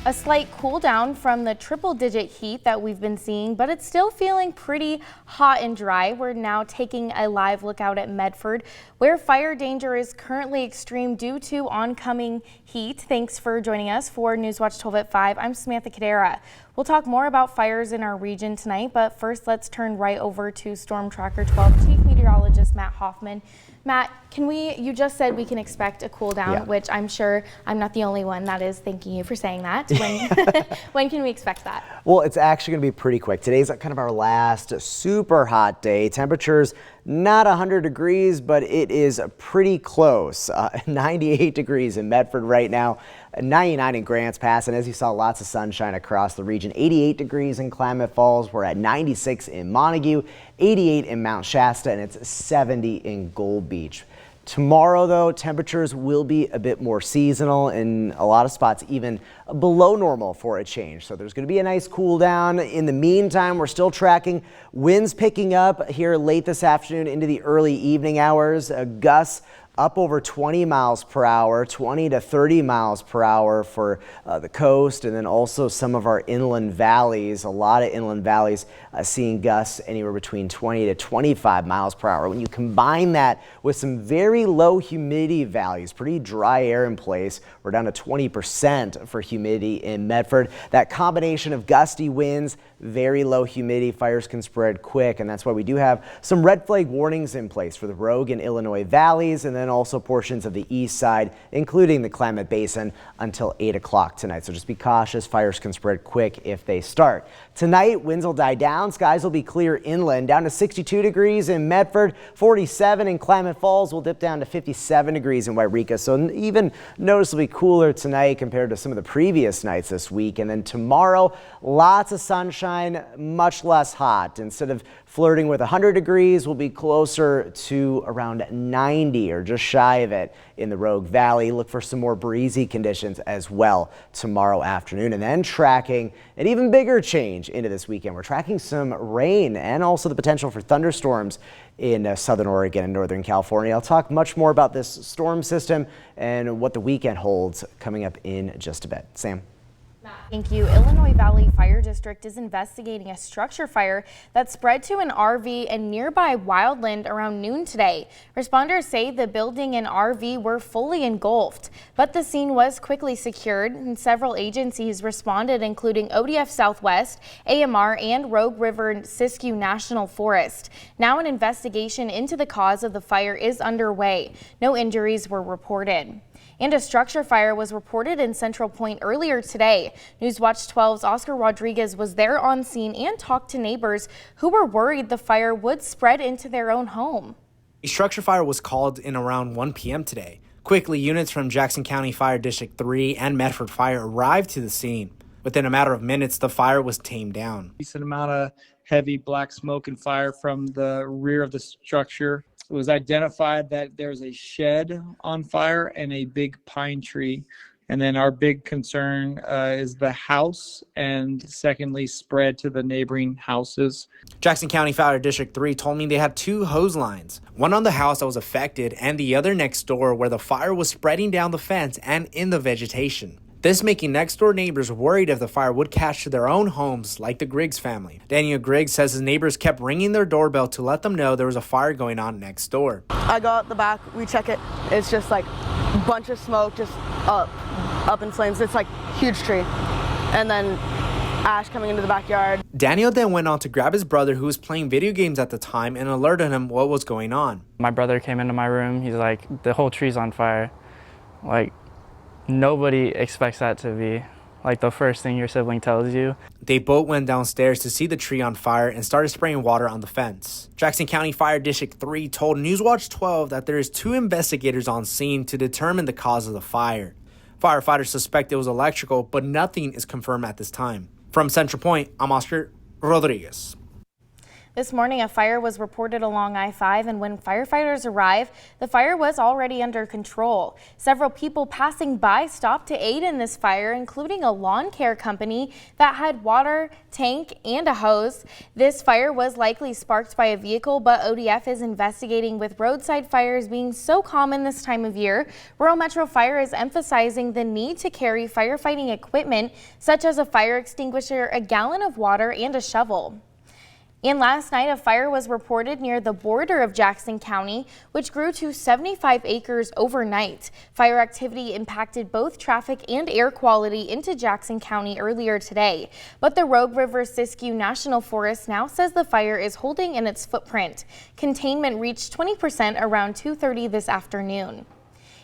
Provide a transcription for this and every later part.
A slight cool down from the triple-digit heat that we've been seeing, but it's still feeling pretty hot and dry. We're now taking a live look out at Medford, where fire danger is currently extreme due to oncoming heat. Thanks for joining us for Newswatch 12 at 5. I'm Samantha Cadera. We'll talk more about fires in our region tonight, but first let's turn right over to Storm Tracker 12 Chief Meteorologist Matt Hoffman. Matt, you just said we can expect a cool down, which I'm sure I'm not the only one that is thanking you for saying that. When can we expect that? Well, it's actually going to be pretty quick. Today's kind of our last super hot day. Temperatures not 100 degrees, but it is pretty close. 98 degrees in Medford right now, 99 in Grants Pass, and as you saw, lots of sunshine across the region. 88 degrees in Klamath Falls. We're at 96 in Montague, 88 in Mount Shasta, and it's 70 in Gold Beach. Tomorrow, though, temperatures will be a bit more seasonal, in a lot of spots even below normal for a change. So there's going to be a nice cool down. In the meantime, we're still tracking winds picking up here late this afternoon into the early evening hours. Gusts up over 20 miles per hour, 20 to 30 miles per hour for the coast, and then also some of our inland valleys. A lot of inland valleys seeing gusts anywhere between 20 to 25 miles per hour. When you combine that with some very low humidity values, pretty dry air in place, we're down to 20% for humidity in Medford. That combination of gusty winds, very low humidity, fires can spread quick, and that's why we do have some red flag warnings in place for the Rogue and Illinois valleys, and then also portions of the east side, including the Klamath Basin, until 8 o'clock tonight. So just be cautious. Fires can spread quick if they start. Tonight, winds will die down. Skies will be clear inland, down to 62 degrees in Medford, 47 in Klamath Falls. Will dip down to 57 degrees in Wairika. So even noticeably cooler tonight compared to some of the previous nights this week. And then tomorrow, lots of sunshine, much less hot. Instead of flirting with 100 degrees, we'll be closer to around 90 or just shy of it in the Rogue Valley. Look for some more breezy conditions as well tomorrow afternoon, and then tracking an even bigger change into this weekend. We're tracking some rain and also the potential for thunderstorms in southern Oregon and northern California. I'll talk much more about this storm system and what the weekend holds coming up in just a bit. Sam. Thank you. Illinois Valley Fire District is investigating a structure fire that spread to an RV and nearby wildland around noon today. Responders say the building and RV were fully engulfed, but the scene was quickly secured and several agencies responded, including ODF Southwest, AMR, and Rogue River Siskiyou National Forest. Now an investigation into the cause of the fire is underway. No injuries were reported. And a structure fire was reported in Central Point earlier today. Newswatch 12's Oscar Rodriguez was there on scene and talked to neighbors who were worried the fire would spread into their own home. A structure fire was called in around 1 p.m. today. Quickly, units from Jackson County Fire District 3 and Medford Fire arrived to the scene. Within a matter of minutes, the fire was tamed down. Decent amount of heavy black smoke and fire from the rear of the structure. It was identified that there's a shed on fire and a big pine tree. And then our big concern is the house, and secondly, spread to the neighboring houses. Jackson County Fire District 3 told me they had 2 hose lines, one on the house that was affected and the other next door where the fire was spreading down the fence and in the vegetation. This making next door neighbors worried if the fire would catch to their own homes like the Griggs family. Daniel Griggs says his neighbors kept ringing their doorbell to let them know there was a fire going on next door. I go out the back, we check it. It's just like a bunch of smoke just up in flames. It's like huge tree. And then ash coming into the backyard. Daniel then went on to grab his brother who was playing video games at the time and alerted him what was going on. My brother came into my room. He's like, the whole tree's on fire. Like, nobody expects that to be like the first thing your sibling tells you. They both went downstairs to see the tree on fire and started spraying water on the fence. Jackson County Fire District 3 told Newswatch 12 that there is 2 investigators on scene to determine the cause of the fire. Firefighters suspect it was electrical, but nothing is confirmed at this time. From Central Point, I'm Oscar Rodriguez. This morning, a fire was reported along I-5, and when firefighters arrived, the fire was already under control. Several people passing by stopped to aid in this fire, including a lawn care company that had water, tank, and a hose. This fire was likely sparked by a vehicle, but ODF is investigating with roadside fires being so common this time of year. Rural Metro Fire is emphasizing the need to carry firefighting equipment, such as a fire extinguisher, a gallon of water, and a shovel. And last night, a fire was reported near the border of Jackson County, which grew to 75 acres overnight. Fire activity impacted both traffic and air quality into Jackson County earlier today. But the Rogue River Siskiyou National Forest now says the fire is holding in its footprint. Containment reached 20% around 2:30 this afternoon.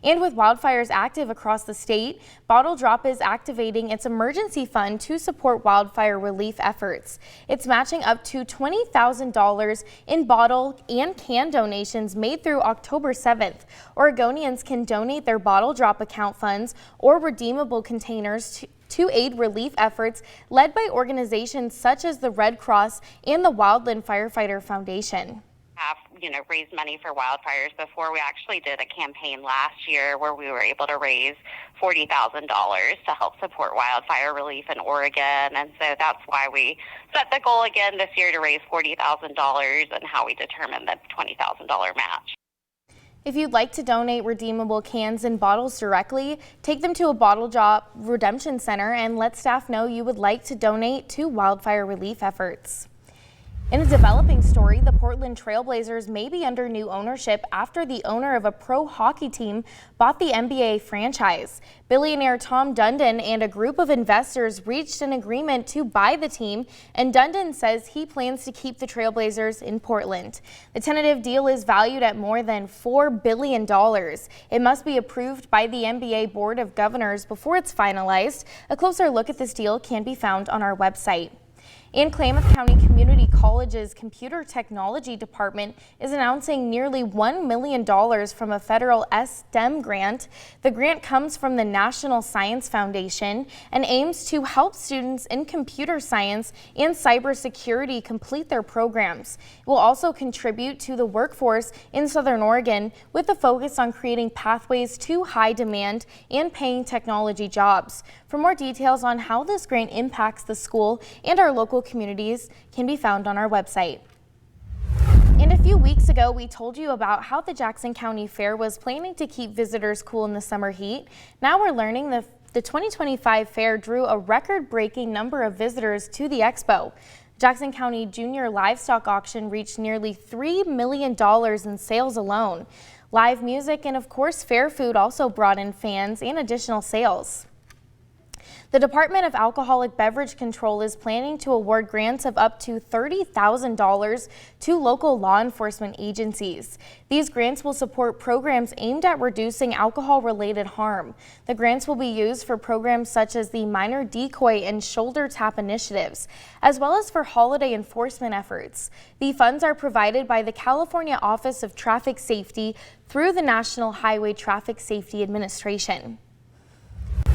And with wildfires active across the state, Bottle Drop is activating its emergency fund to support wildfire relief efforts. It's matching up to $20,000 in bottle and can donations made through October 7th. Oregonians can donate their Bottle Drop account funds or redeemable containers to aid relief efforts led by organizations such as the Red Cross and the Wildland Firefighter Foundation. Raise money for wildfires before. We actually did a campaign last year where we were able to raise $40,000 to help support wildfire relief in Oregon. And so that's why we set the goal again this year to raise $40,000 and how we determined the $20,000 match. If you'd like to donate redeemable cans and bottles directly, take them to a Bottle Drop Redemption Center and let staff know you would like to donate to wildfire relief efforts. In a developing story, the Portland Trail Blazers may be under new ownership after the owner of a pro hockey team bought the NBA franchise. Billionaire Tom Dundon and a group of investors reached an agreement to buy the team, and Dundon says he plans to keep the Trail Blazers in Portland. The tentative deal is valued at more than $4 billion. It must be approved by the NBA Board of Governors before it's finalized. A closer look at this deal can be found on our website. And Klamath County Community College's Computer Technology Department is announcing nearly $1 million from a federal STEM grant. The grant comes from the National Science Foundation and aims to help students in computer science and cybersecurity complete their programs. It will also contribute to the workforce in Southern Oregon with a focus on creating pathways to high demand and paying technology jobs. For more details on how this grant impacts the school and our local communities can be found on our website. And a few weeks ago, we told you about how the Jackson County Fair was planning to keep visitors cool in the summer heat. Now we're learning the 2025 fair drew a record-breaking number of visitors to the expo. Jackson County Junior Livestock Auction reached nearly $3 million in sales alone. Live music and, of course, fair food also brought in fans and additional sales. The Department of Alcoholic Beverage Control is planning to award grants of up to $30,000 to local law enforcement agencies. These grants will support programs aimed at reducing alcohol-related harm. The grants will be used for programs such as the Minor Decoy and Shoulder Tap initiatives, as well as for holiday enforcement efforts. The funds are provided by the California Office of Traffic Safety through the National Highway Traffic Safety Administration.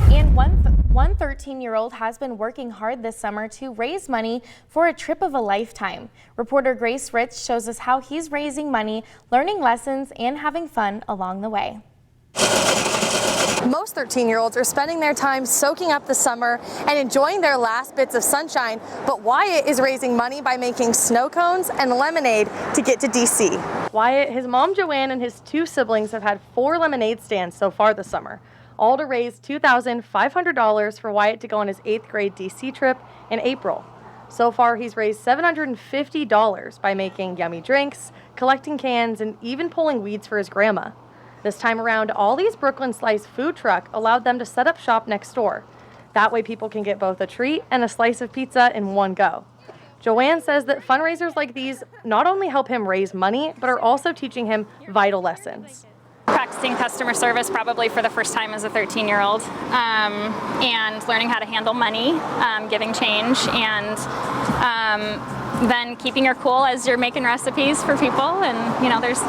And one 13-year-old has been working hard this summer to raise money for a trip of a lifetime. Reporter Grace Rich shows us how he's raising money, learning lessons, and having fun along the way. Most 13-year-olds are spending their time soaking up the summer and enjoying their last bits of sunshine, but Wyatt is raising money by making snow cones and lemonade to get to DC. Wyatt, his mom Joanne, and his two siblings have had 4 lemonade stands so far this summer, all to raise $2,500 for Wyatt to go on his 8th grade DC trip in April. So far, he's raised $750 by making yummy drinks, collecting cans, and even pulling weeds for his grandma. This time around, Ollie's Brooklyn Slice food truck allowed them to set up shop next door. That way people can get both a treat and a slice of pizza in one go. Joanne says that fundraisers like these not only help him raise money, but are also teaching him vital lessons. Practicing customer service probably for the first time as a 13-year-old, and learning how to handle money, giving change, and then keeping your cool as you're making recipes for people, and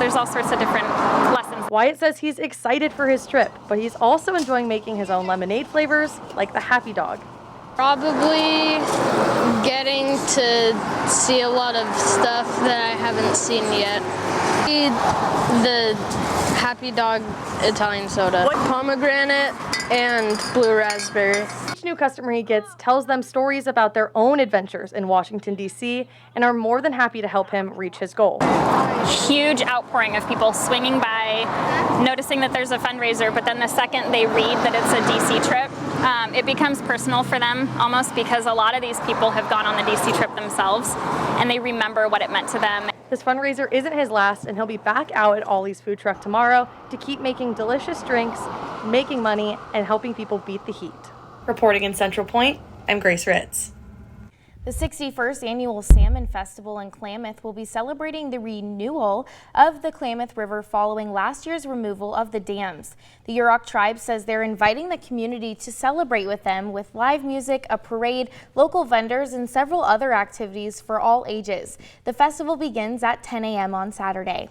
there's all sorts of different lessons. Wyatt says he's excited for his trip, but he's also enjoying making his own lemonade flavors like the Happy Dog. Probably Getting to see a lot of stuff that I haven't seen yet. The Happy Dog Italian soda, pomegranate, and blue raspberry. Each new customer he gets tells them stories about their own adventures in Washington, D.C., and are more than happy to help him reach his goal. Huge outpouring of people swinging by, noticing that there's a fundraiser, but then the second they read that it's a DC trip, it becomes personal for them almost, because a lot of these people have gone on the DC trip themselves and they remember what it meant to them. This fundraiser isn't his last, and he'll be back out at Ollie's food truck tomorrow to keep making delicious drinks, making money, and helping people beat the heat. Reporting in Central Point, I'm Grace Ritz. The 61st Annual Salmon Festival in Klamath will be celebrating the renewal of the Klamath River following last year's removal of the dams. The Yurok tribe says they're inviting the community to celebrate with them with live music, a parade, local vendors, and several other activities for all ages. The festival begins at 10 a.m. on Saturday.